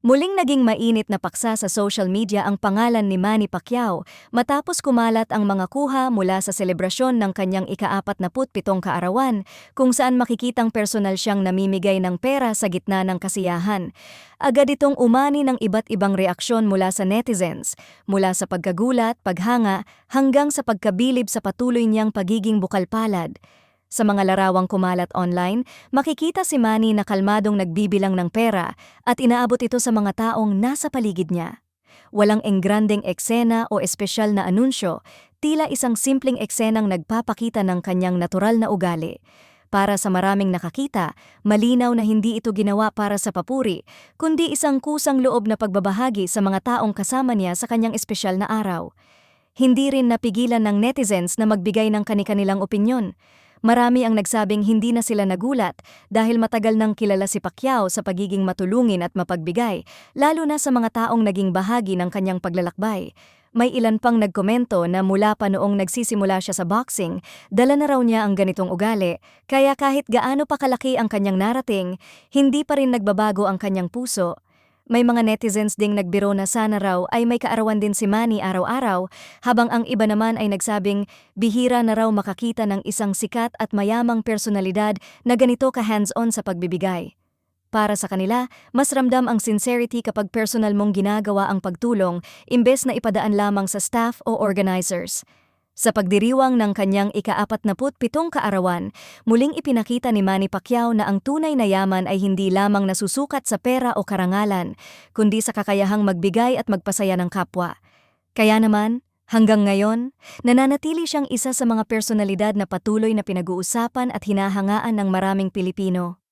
Muling naging mainit na paksa sa social media ang pangalan ni Manny Pacquiao matapos kumalat ang mga kuha mula sa selebrasyon ng kanyang ika-47 kaarawan kung saan makikitang personal siyang namimigay ng pera sa gitna ng kasiyahan. Agad itong umani ng iba't ibang reaksyon mula sa netizens, mula sa pagkagulat, paghanga, hanggang sa pagkabilib sa patuloy niyang pagiging bukalpalad. Sa mga larawang kumalat online, makikita si Manny na kalmadong nagbibilang ng pera at inaabot ito sa mga taong nasa paligid niya. Walang engrandeng eksena o espesyal na anunsyo, tila isang simpleng eksenang nagpapakita ng kanyang natural na ugali. Para sa maraming nakakita, malinaw na hindi ito ginawa para sa papuri, kundi isang kusang loob na pagbabahagi sa mga taong kasama niya sa kanyang espesyal na araw. Hindi rin napigilan ng netizens na magbigay ng kani-kanilang opinyon. Marami ang nagsabing hindi na sila nagulat dahil matagal nang kilala si Pacquiao sa pagiging matulungin at mapagbigay, lalo na sa mga taong naging bahagi ng kanyang paglalakbay. May ilan pang nagkomento na mula pa noong nagsisimula siya sa boxing, dala na raw niya ang ganitong ugali, kaya kahit gaano pa kalaki ang kanyang narating, hindi pa rin nagbabago ang kanyang puso. May mga netizens ding nagbiro na sana raw ay may kaarawan din si Manny araw-araw, habang ang iba naman ay nagsabing bihira na raw makakita ng isang sikat at mayamang personalidad na ganito ka-hands-on sa pagbibigay. Para sa kanila, mas ramdam ang sincerity kapag personal mong ginagawa ang pagtulong imbes na ipadaan lamang sa staff o organizers. Sa pagdiriwang ng kanyang ika-47 kaarawan, muling ipinakita ni Manny Pacquiao na ang tunay na yaman ay hindi lamang nasusukat sa pera o karangalan, kundi sa kakayahang magbigay at magpasaya ng kapwa. Kaya naman, hanggang ngayon, nananatili siyang isa sa mga personalidad na patuloy na pinag-uusapan at hinahangaan ng maraming Pilipino.